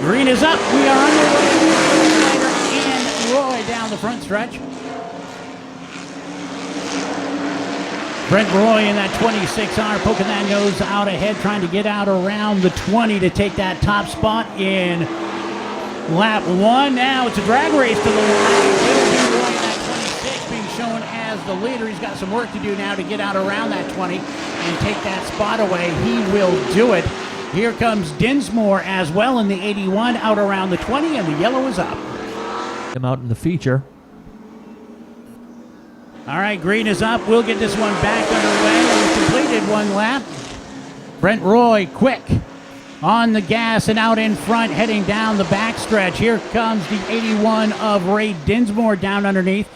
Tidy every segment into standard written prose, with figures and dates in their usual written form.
Green is up. We are underway. Ryder and Roy down the front stretch. Brent Roy in that 26R poking that nose out ahead, trying to get out around the 20 to take that top spot in lap 1. Now it's a drag race to the line. Roy in that 26 being shown as the leader. He's got some work to do now to get out around that 20 and take that spot away. He will do it. Here comes Dinsmore as well in the 81 out around the 20, and the yellow is up. Him out in the feature. All right, green is up. We'll get this one back underway. We've completed one lap. Brent Roy quick on the gas and out in front, heading down the backstretch. Here comes the 81 of Ray Dinsmore down underneath.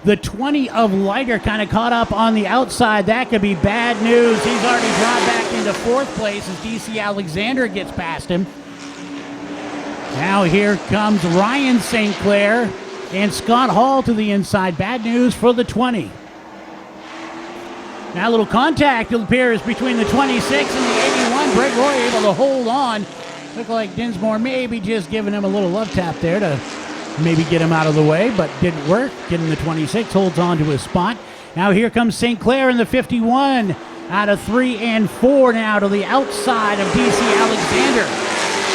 The 20 of Leiter kind of caught up on the outside. That could be bad news. He's already dropped back into fourth place as DC Alexander gets past him. Now here comes Ryan St. Clair and Scott Hall to the inside. Bad news for the 20. Now a little contact, it appears, between the 26 and the 81. Brent Roy able to hold on. Looked like Dinsmore maybe just giving him a little love tap there to maybe get him out of the way, but didn't work. Getting the 26, holds on to his spot. Now here comes St. Clair in the 51 out of 3 and 4 now to the outside of DC Alexander.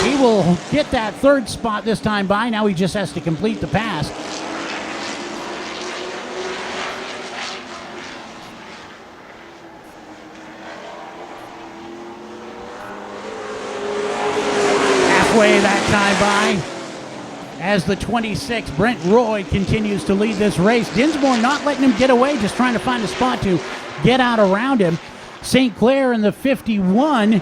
He will get that third spot this time by. Now he just has to complete the pass. Halfway that time by. As the 26, Brent Roy continues to lead this race. Dinsmore not letting him get away, just trying to find a spot to get out around him. St. Clair in the 51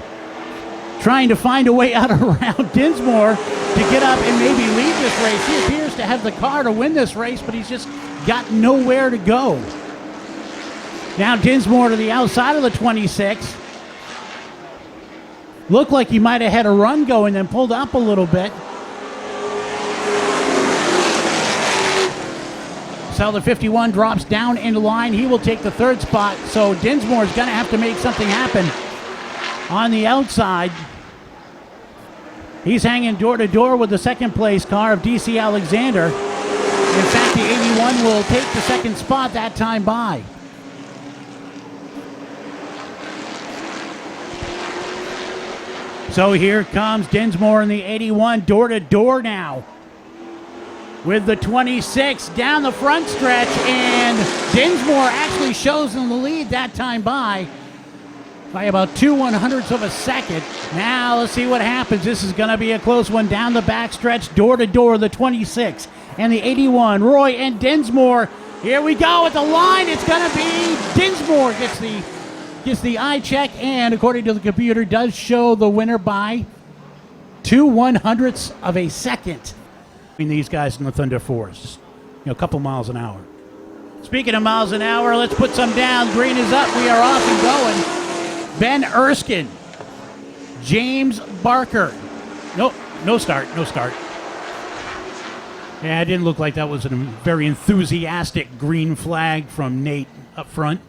trying to find a way out around Dinsmore to get up and maybe lead this race. He appears to have the car to win this race, but he's just got nowhere to go. Now Dinsmore to the outside of the 26. Looked like he might have had a run going and pulled up a little bit. So the 51 drops down into line. He will take the third spot. So Dinsmore's going to have to make something happen on the outside. He's hanging door to door with the second place car of DC Alexander. In fact, the 81 will take the second spot that time by. So here comes Dinsmore in the 81, door to door now with the 26 down the front stretch, and Dinsmore actually shows in the lead that time by about 2/100ths of a second. Now let's see what happens. This is going to be a close one down the backstretch, door to door, the 26 and the 81. Roy and Dinsmore. Here we go at the line. It's going to be Dinsmore gets the eye check, and according to the computer, does show the winner by 2/100ths of a second. These guys in the Thunder Force, a couple miles an hour. Speaking of miles an hour, let's put some down. Green is up. We are off and going. Ben Erskine, James Barker. Nope, no start. Yeah, it didn't look like that was a very enthusiastic green flag from Nate up front.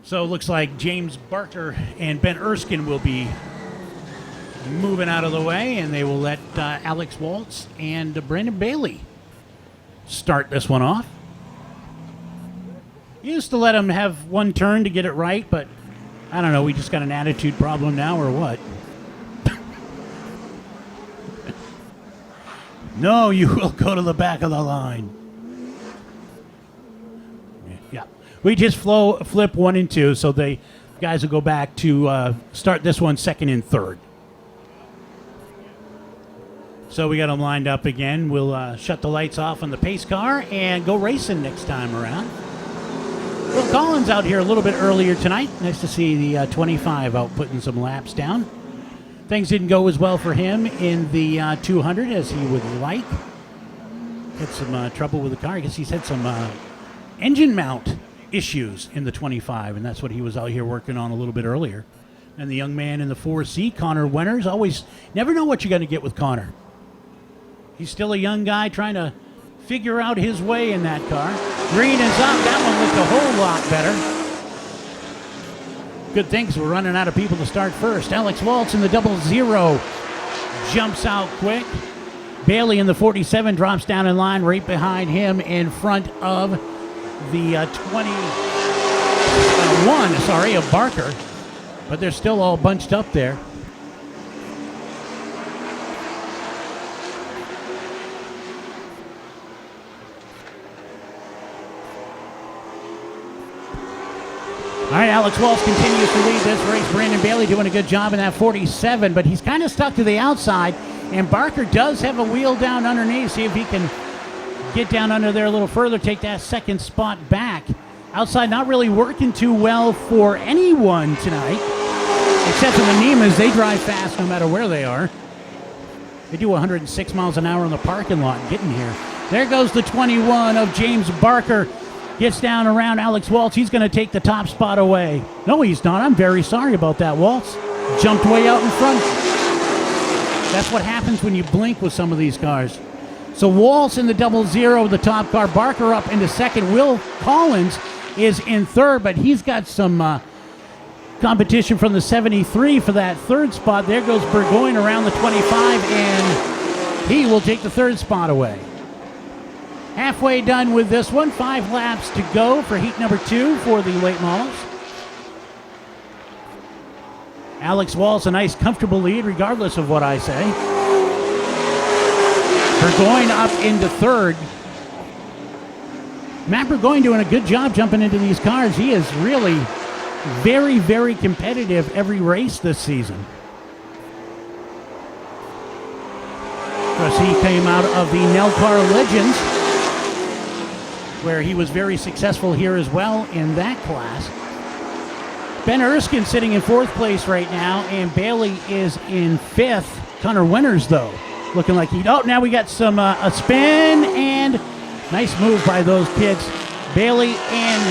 So it looks like James Barker and Ben Erskine will be moving out of the way, and they will let Alex Waltz and Brandon Bailey start this one off. Used to let them have one turn to get it right, but I don't know, we just got an attitude problem now or what? No, you will go to the back of the line. Yeah, we just flip 1 and 2, so the guys will go back to start this one second and third. So we got them lined up again. We'll shut the lights off on the pace car and go racing next time around. Will Collins out here a little bit earlier tonight. Nice to see the 25 out putting some laps down. Things didn't go as well for him in the 200 as he would like. Had some trouble with the car. I guess he's had some engine mount issues in the 25, and that's what he was out here working on a little bit earlier. And the young man in the 4C, Connor Winters, always never know what you're going to get with Connor. He's still a young guy trying to figure out his way in that car. Green is up. That one looked a whole lot better. Good thing 'cause we're running out of people to start first. Alex Waltz in the 00 jumps out quick. Bailey in the 47 drops down in line right behind him in front of the 21, of Barker. But they're still all bunched up there. All right, Alex Walsh continues to lead this race. Brandon Bailey doing a good job in that 47, but he's kind of stuck to the outside, and Barker does have a wheel down underneath. See if he can get down under there a little further, take that second spot back. Outside not really working too well for anyone tonight, except for the Nemas. They drive fast no matter where they are. They do 106 miles an hour in the parking lot getting here. There goes the 21 of James Barker. Gets down around Alex Waltz. He's going to take the top spot away. No, he's not. I'm very sorry about that, Waltz. Jumped way out in front. That's what happens when you blink with some of these cars. So Waltz in the 00, the top car. Barker up into second. Will Collins is in third, but he's got some competition from the 73 for that third spot. There goes Burgoyne around the 25, and he will take the third spot away. Halfway done with this one. 5 laps to go for heat number 2 for the late models. Alex Walsh, a nice, comfortable lead, regardless of what I say. Burgoyne up into third. Matt Burgoyne doing a good job jumping into these cars. He is really very, very competitive every race this season. Of course, he came out of the Nelcar Legends, where he was very successful here as well in that class. Ben Erskine sitting in 4th place right now, and Bailey is in 5th. Connor Winters, though, looking like he... Oh, now we got some a spin, and nice move by those kids. Bailey and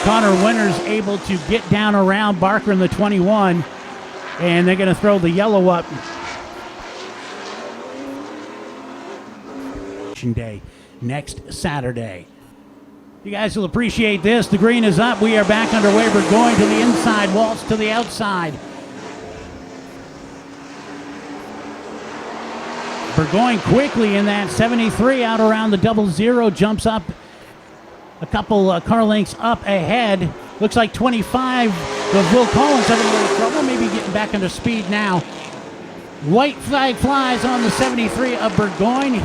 Connor Winters able to get down around Barker in the 21, and they're going to throw the yellow up. Day next Saturday. You guys will appreciate this. The green is up. We are back underway. We're going to the inside. Waltz to the outside. Burgoyne quickly in that 73 out around the 00. Jumps up a couple car lengths up ahead. Looks like 25 of Will Collins having a little trouble. Maybe getting back under speed now. White flag flies on the 73 of Burgoyne.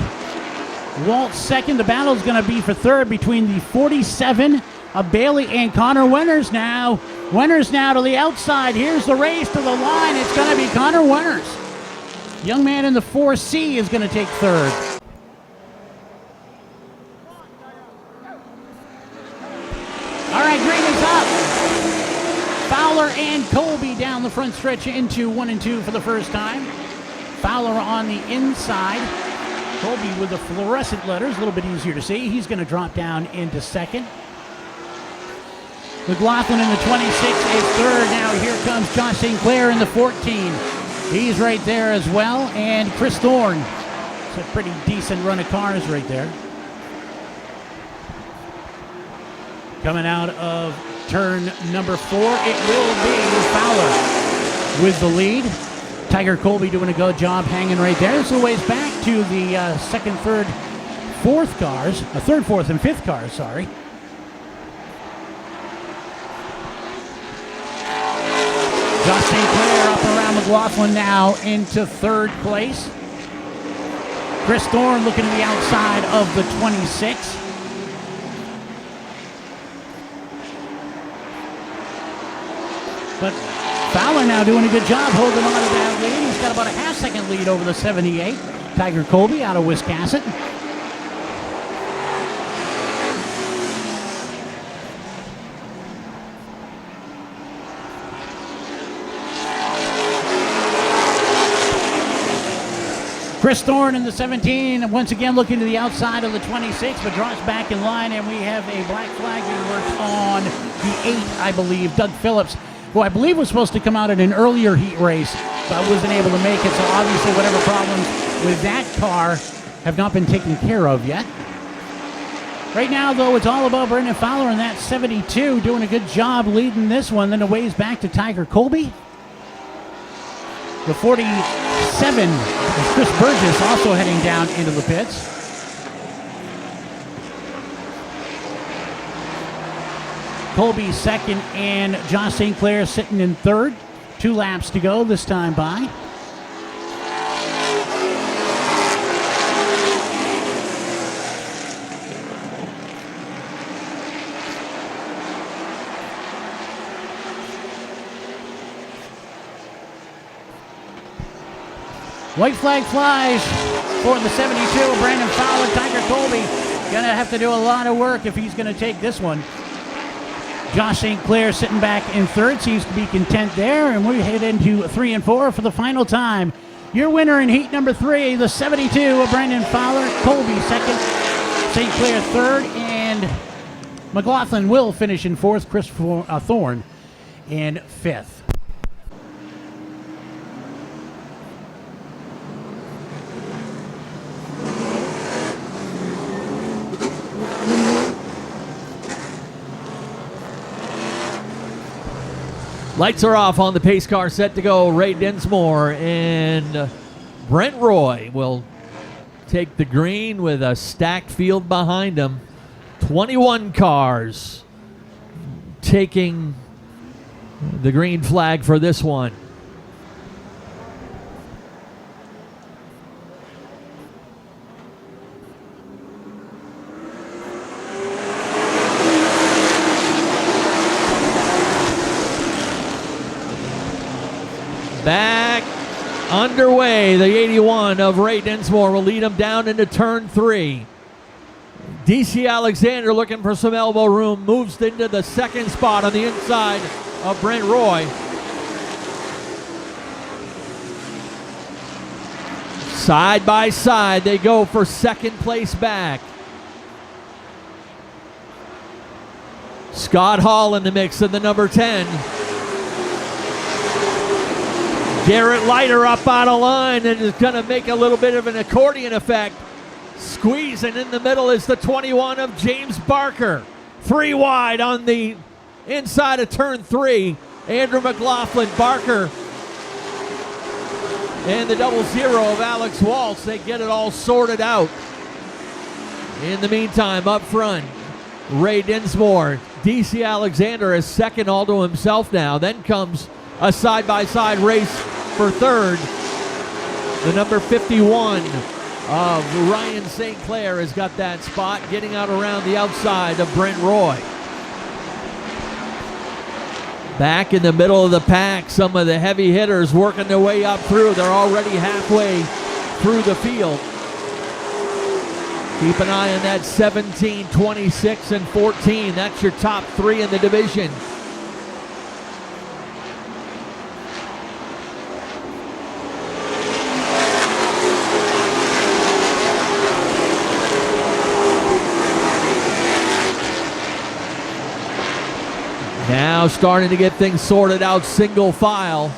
Waltz second. The battle is going to be for third between the 47 of Bailey and Connor Winters now. Winters now to the outside. Here's the race to the line. It's going to be Connor Winters. Young man in the 4C is going to take third. All right, green is up. Fowler and Colby down the front stretch into 1 and 2 for the first time. Fowler on the inside. Colby with the fluorescent letters, a little bit easier to see. He's going to drop down into second. McLaughlin in the 26 is third. Now here comes Josh St. Clair in the 14. He's right there as well. And Chris Thorne. It's a pretty decent run of cars right there. Coming out of turn number 4, it will be Fowler with the lead. Tiger Colby doing a good job hanging right there. It's a ways back to the second, third, fourth cars. Third, fourth, and fifth cars, sorry. Josh St. Clair up around McLaughlin now into third place. Chris Thorne looking to the outside of the 26. But Fowler now doing a good job holding on to that lead. He's got about a half-second lead over the 78. Tiger Colby out of Wiscasset. Chris Thorne in the 17, once again looking to the outside of the 26, but draws back in line, and we have a black flag being worked on the 8, I believe. Doug Phillips, who I believe was supposed to come out in an earlier heat race, but wasn't able to make it. So obviously whatever problems with that car have not been taken care of yet. Right now, though, it's all about Brendan Fowler and that 72, doing a good job leading this one. Then a ways back to Tiger Colby. The 47 is Chris Burgess, also heading down into the pits. Colby second and Josh St. Clair sitting in third. 2 laps to go this time by. White flag flies for the 72 of Brandon Fowler. Tiger Colby going to have to do a lot of work if he's going to take this one. Josh St. Clair sitting back in third, seems to be content there, and we head into 3 and 4 for the final time. Your winner in heat number 3, the 72 of Brandon Fowler. Colby second, St. Clair third, and McLaughlin will finish in fourth. Chris Thorne in fifth. Lights are off on the pace car, set to go. Ray Dinsmore and Brent Roy will take the green with a stacked field behind him. 21 cars taking the green flag for this one. Back underway, the 81 of Ray Dinsmore will lead him down into turn 3. DC Alexander looking for some elbow room, moves into the second spot on the inside of Brent Roy. Side by side, they go for second place back. Scott Hall in the mix in the number 10. Garrett Leiter up out of line and is going to make a little bit of an accordion effect. Squeezing in the middle is the 21 of James Barker. 3 wide on the inside of turn 3. Andrew McLaughlin, Barker, and the 00 of Alex Waltz. They get it all sorted out. In the meantime, up front, Ray Dinsmore. DC Alexander is second all to himself now. Then comes a side-by-side race for third. The number 51 of Ryan St. Clair has got that spot, getting out around the outside of Brent Roy. Back in the middle of the pack, some of the heavy hitters working their way up through. They're already halfway through the field. Keep an eye on that 17, 26, and 14. That's your top 3 in the division. Now starting to get things sorted out, single file.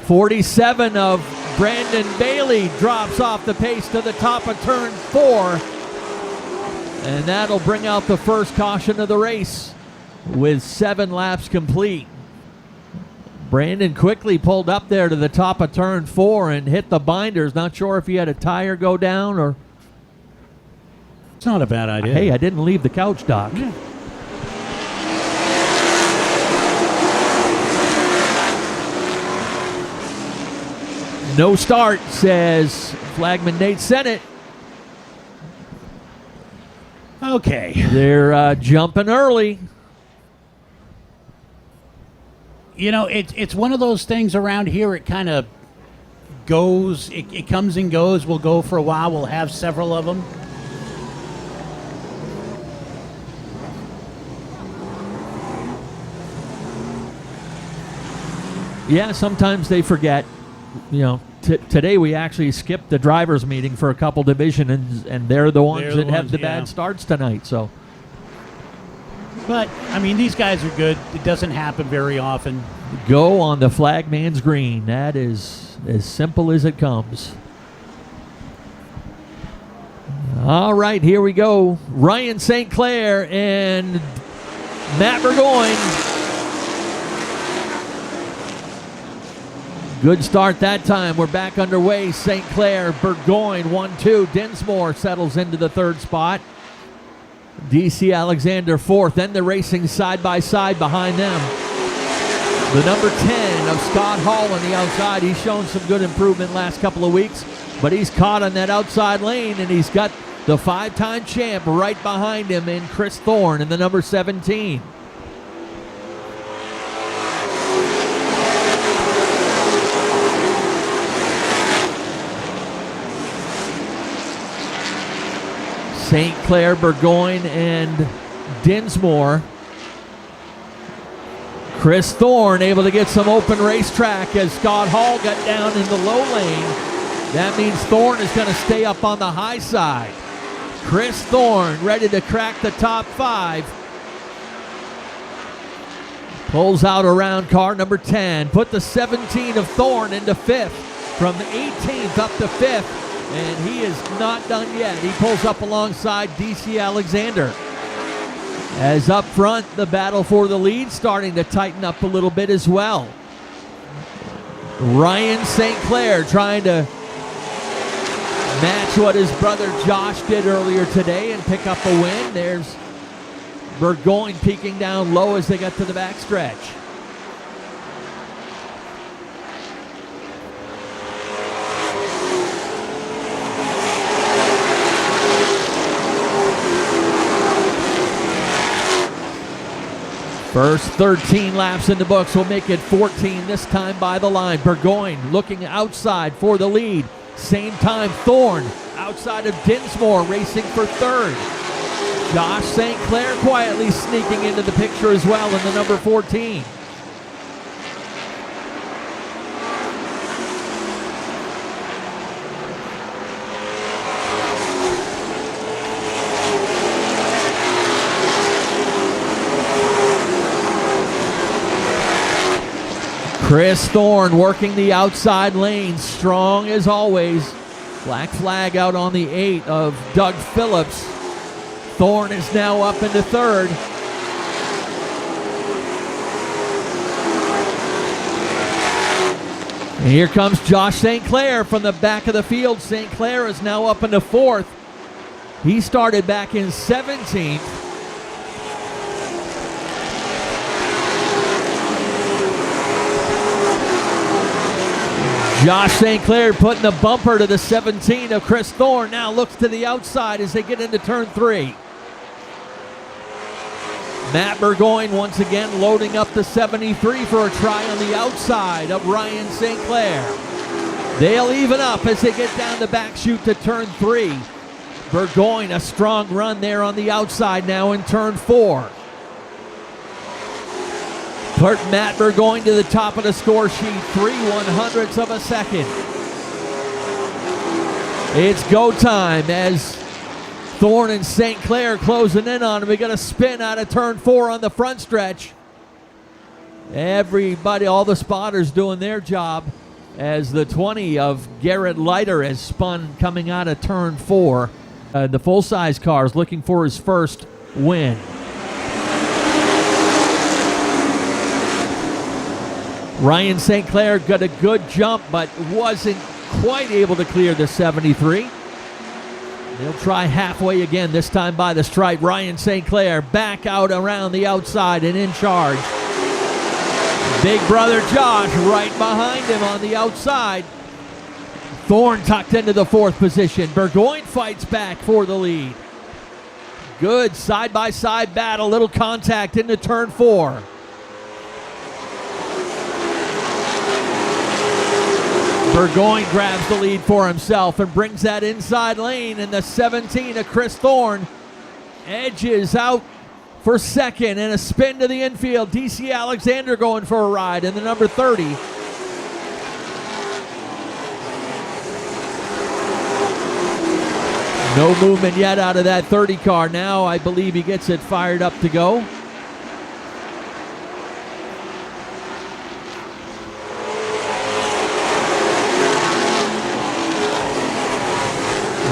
47 of Brandon Bailey drops off the pace to the top of turn 4. And that'll bring out the first caution of the race with 7 laps complete. Brandon quickly pulled up there to the top of turn 4 and hit the binders. Not sure if he had a tire go down or... It's not a bad idea. Hey, I didn't leave the couch, Doc. Yeah. No start, says flagman Nate Sennett. Okay. They're jumping early. You know, it's one of those things around here. It kind of goes, it comes and goes. We'll go for a while. We'll have several of them. Yeah, sometimes they forget. You know, today we actually skipped the drivers' meeting for a couple divisions, and they're the ones that have the bad starts tonight. So, but I mean, these guys are good. It doesn't happen very often. Go on the flagman's green. That is as simple as it comes. All right, here we go. Ryan St. Clair and Matt Burgoyne. Good start that time. We're back underway. St. Clair, Burgoyne, 1-2. Dinsmore settles into the third spot. DC Alexander fourth. Then they're racing side by side behind them. The number 10 of Scott Hall on the outside. He's shown some good improvement last couple of weeks, but he's caught on that outside lane, and he's got the 5-time champ right behind him in Chris Thorne in the number 17. St. Clair, Burgoyne, and Dinsmore. Chris Thorne able to get some open racetrack as Scott Hall got down in the low lane. That means Thorne is going to stay up on the high side. Chris Thorne ready to crack the top 5. Pulls out around car number 10. Put the 17 of Thorne into 5th. From the 18th up to 5th. And he is not done yet. He pulls up alongside DC Alexander. As up front, the battle for the lead starting to tighten up a little bit as well. Ryan St. Clair trying to match what his brother Josh did earlier today and pick up a win. There's Burgoyne peeking down low as they get to the backstretch. First 13 laps in the books will make it 14 this time by the line. Burgoyne looking outside for the lead. Same time Thorne outside of Dinsmore racing for third. Josh St. Clair quietly sneaking into the picture as well in the number 14. Chris Thorne working the outside lane, strong as always. Black flag out on the 8 of Doug Phillips. Thorne is now up into third. And here comes Josh St. Clair from the back of the field. St. Clair is now up into fourth. He started back in 17th. Josh St. Clair putting the bumper to the 17 of Chris Thorne. Now looks to the outside as they get into turn 3. Matt Burgoyne once again loading up the 73 for a try on the outside of Ryan St. Clair. They'll even up as they get down the back chute to turn 3. Burgoyne, a strong run there on the outside now in turn 4. Put Matt Burgoyne to the top of the score sheet, 3/100ths of a second. It's go time as Thorne and St. Clair closing in on him. We got a spin out of turn 4 on the front stretch. Everybody, all the spotters doing their job as the 20 of Garrett Leiter has spun coming out of turn 4. The full-size car is looking for his first win. Ryan St. Clair got a good jump, but wasn't quite able to clear the 73. They'll try halfway again, this time by the stripe. Ryan St. Clair back out around the outside and in charge. Big brother Josh right behind him on the outside. Thorne tucked into the 4th position. Burgoyne fights back for the lead. Good side-by-side battle, little contact into turn 4. Burgoyne grabs the lead for himself and brings that inside lane, and the 17 of Chris Thorne edges out for second, and a spin to the infield. DC Alexander going for a ride in the number 30. No movement yet out of that 30 car. Now I believe he gets it fired up to go.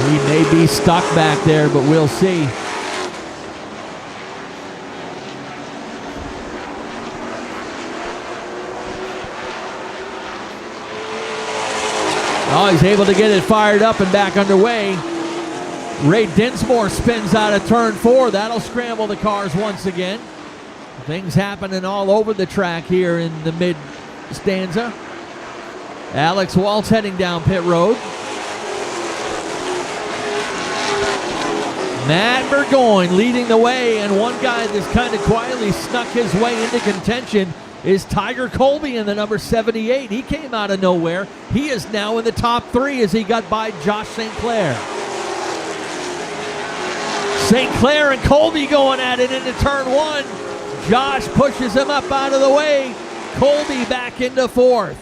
He may be stuck back there, but we'll see. Oh, he's able to get it fired up and back underway. Ray Dinsmore spins out of turn 4. That'll scramble the cars once again. Things happening all over the track here in the mid stanza. Alex Waltz heading down pit road. Matt Burgoyne leading the way, and one guy that's kind of quietly snuck his way into contention is Tiger Colby in the number 78. He came out of nowhere. He is now in the top 3 as he got by Josh St. Clair. St. Clair and Colby going at it into turn 1. Josh pushes him up out of the way. Colby back into 4th.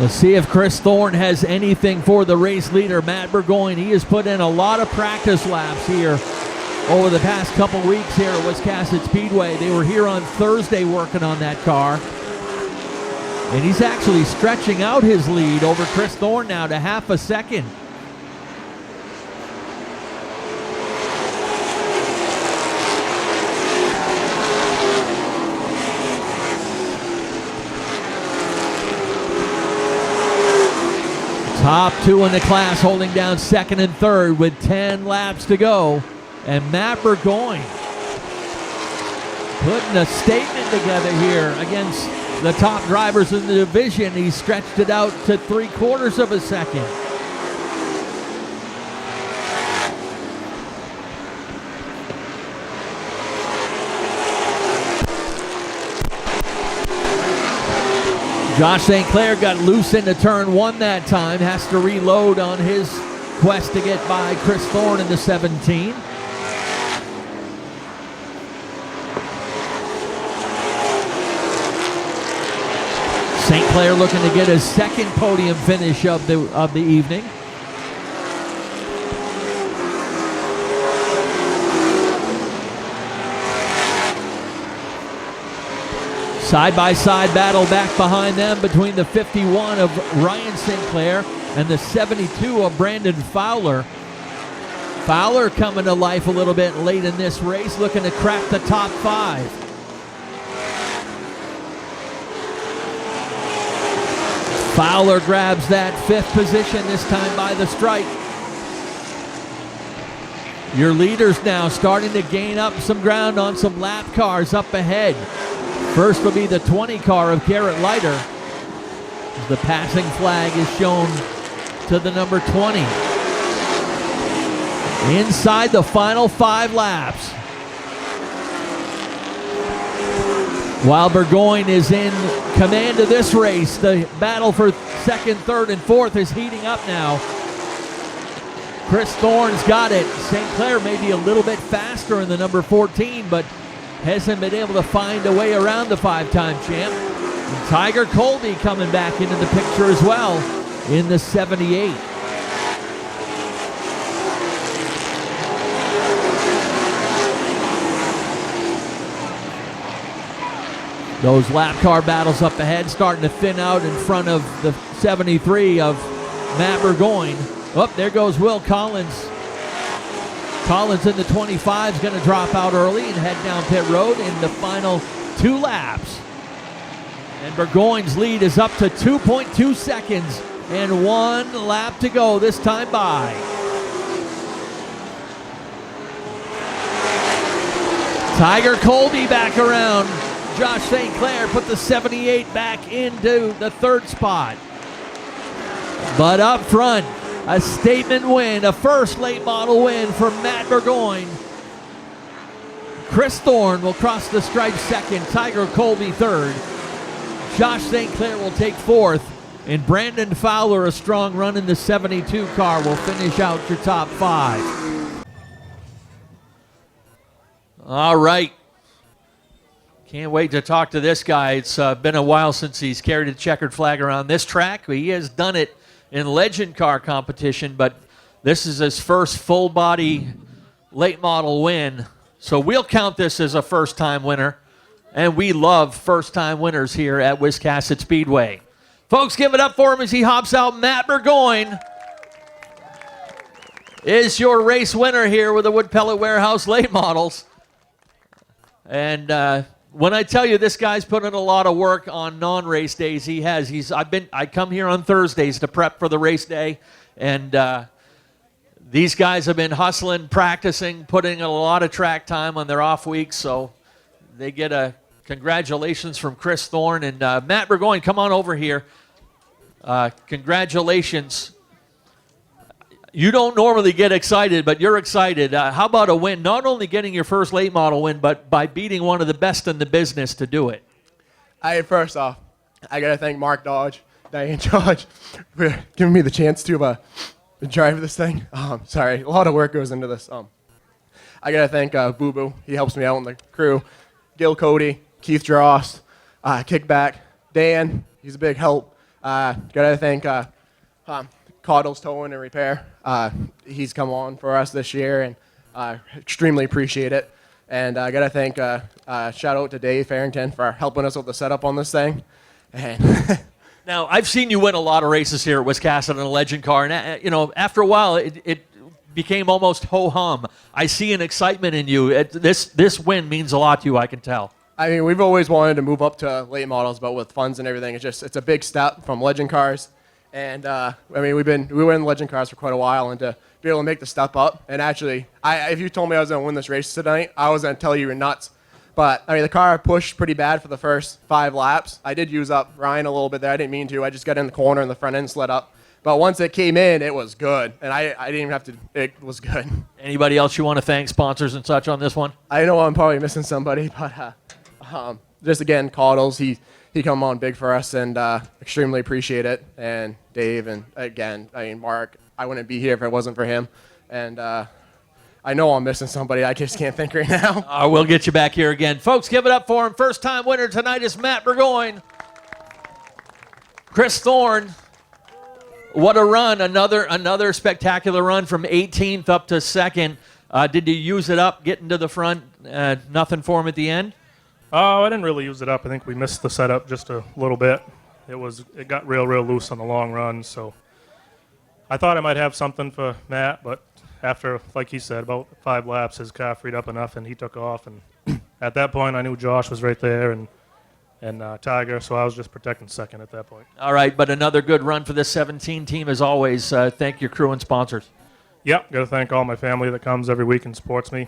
Let's see if Chris Thorne has anything for the race leader, Matt Burgoyne. He has put in a lot of practice laps here over the past couple weeks here at Wiscasset Speedway. They were here on Thursday working on that car. And he's actually stretching out his lead over Chris Thorne now to half a second. Top 2 in the class holding down 2nd and 3rd with 10 laps to go. And Matt Burgoyne putting a statement together here against the top drivers in the division. He stretched it out to 3/4 of a second. Josh St. Clair got loose into turn 1 that time. Has to reload on his quest to get by Chris Thorne in the 17. St. Clair looking to get his 2nd podium finish of the evening. Side-by-side battle back behind them between the 51 of Ryan St. Clair and the 72 of Brandon Fowler. Fowler coming to life a little bit late in this race, looking to crack the top 5. Fowler grabs that 5th position, this time by the stripe. Your leaders now starting to gain up some ground on some lap cars up ahead. First will be the 20 car of Garrett Leiter. The passing flag is shown to the number 20. Inside the final 5 laps. While Burgoyne is in command of this race, the battle for 2nd, 3rd, and 4th is heating up now. Chris Thorne's got it. St. Clair may be a little bit faster in the number 14, but hasn't been able to find a way around the 5-time champ. And Tiger Colby coming back into the picture as well in the 78. Those lap car battles up ahead starting to thin out in front of the 73 of Matt Burgoyne. Oh, there goes Will Collins. Collins in the 25 is going to drop out early and head down pit road in the final 2 laps. And Burgoyne's lead is up to 2.2 seconds and 1 lap to go this time by. Tiger Colby back around. Josh St. Clair put the 78 back into the 3rd spot. But up front, a statement win, a first late model win for Matt Burgoyne. Chris Thorne will cross the stripe 2nd, Tiger Colby 3rd. Josh St. Clair will take 4th, and Brandon Fowler, a strong run in the 72 car, will finish out your top 5. All right. Can't wait to talk to this guy. It's been a while since he's carried a checkered flag around this track. He has done it in legend car competition, but This is his first full body late model win. So we'll count this as a first time winner. And we love first time winners here at Wiscasset Speedway. Folks, give it up for him as he hops out. Matt Burgoyne is your race winner here with the Wood Pellet Warehouse late models. And when I tell you this guy's put in a lot of work on non-race days, he has. I come here on Thursdays to prep for the race day, and these guys have been hustling, practicing, putting in a lot of track time on their off weeks, so they get a congratulations from Chris Thorne. And Matt Burgoyne, come on over here. Congratulations. You don't normally get excited, but you're excited. How about a win? Not only getting your first late model win, but by beating one of the best in the business to do it. First off, I got to thank Mark Dodge, Diane Dodge, for giving me the chance to drive this thing. Sorry, a lot of work goes into this. I got to thank Boo Boo. He helps me out in the crew. Gil Cody, Keith Drost, Kickback, Dan. He's a big help. Got to thank Caudle's Towing and Repair. He's come on for us this year, and extremely appreciate it. And I got to thank, shout out to Dave Farrington for helping us with the setup on this thing. And now, I've seen you win a lot of races here at Wiscasset in a legend car, and after a while, it became almost ho-hum. I see an excitement in you. This win means a lot to you, I can tell. I mean, we've always wanted to move up to late models, but with funds and everything, it's a big step from legend cars. And I mean, we were in legend cars for quite a while, and to be able to make the step up. And actually, if you told me I was going to win this race tonight, I was going to tell you you're nuts. But I mean, the car pushed pretty bad for the first 5 laps. I did use up Ryan a little bit there. I didn't mean to. I just got in the corner and the front end slid up. But once it came in, it was good, and I didn't even have to. It was good. Anybody else you want to thank, sponsors and such on this one? I know I'm probably missing somebody, but just again, Caudles, he come on big for us, and extremely appreciate it. And Dave, and again, I mean, Mark, I wouldn't be here if it wasn't for him. And I know I'm missing somebody. I just can't think right now. We'll get you back here again. Folks, give it up for him. First time winner tonight is Matt Burgoyne. Chris Thorne, what a run. Another spectacular run from 18th up to 2nd. Did you use it up, getting to the front? Nothing for him at the end? I didn't really use it up. I think we missed the setup just a little bit. It got real loose on the long run, so I thought I might have something for Matt, but after, like he said, about 5 laps, his car freed up enough and he took off. And at that point, I knew Josh was right there and Tiger, so I was just protecting second at that point. All right, but another good run for this 17 team as always. Thank your crew and sponsors. Yep, got to thank all my family that comes every week and supports me.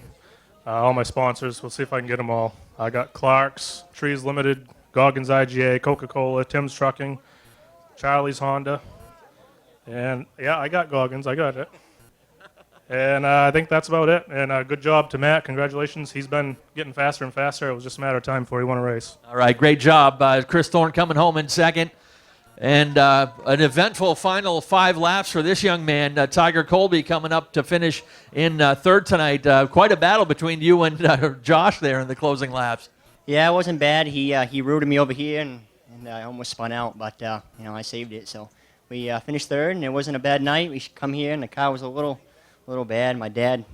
All my sponsors, we'll see if I can get them all. I got Clark's, Trees Limited, Goggins IGA, Coca-Cola, Tim's Trucking, Charlie's Honda. And, yeah, I got Goggins. I got it. And I think that's about it. And good job to Matt. Congratulations. He's been getting faster and faster. It was just a matter of time before he won a race. All right, great job. Chris Thorne coming home in 2nd. And an eventful final 5 laps for this young man. Tiger Colby coming up to finish in 3rd tonight. Quite a battle between you and Josh there in the closing laps. Yeah, it wasn't bad. He rooted me over here, and I almost spun out, but I saved it. So we finished 3rd, and it wasn't a bad night. We come here, and the car was a little bad. My dad,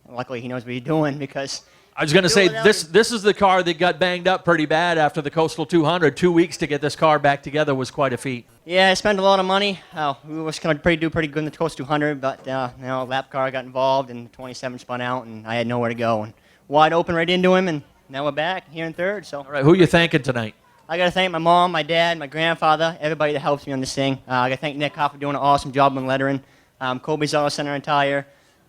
luckily, he knows what he's doing because. I was going to say, this is the car that got banged up pretty bad after the Coastal 200. 2 weeks to get this car back together was quite a feat. Yeah, I spent a lot of money. We was going to do pretty good in the Coastal 200, but lap car got involved, and the 27 spun out, and I had nowhere to go. And wide open right into him, and now we're back here in 3rd. So. All right, who are you thanking tonight? I got to thank my mom, my dad, my grandfather, everybody that helps me on this thing. I got to thank Nick Hoff for doing an awesome job on lettering. Colby's Auto Center and Tire.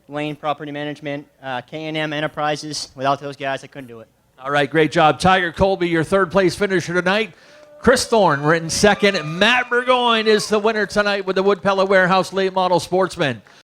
Lane Property Management, K&M Enterprises. Without those guys, I couldn't do it. All right, great job. Tiger Colby, your 3rd place finisher tonight. Chris Thorne, written 2nd. Matt Burgoyne is the winner tonight with the Wood Pellet Warehouse Late Model Sportsman.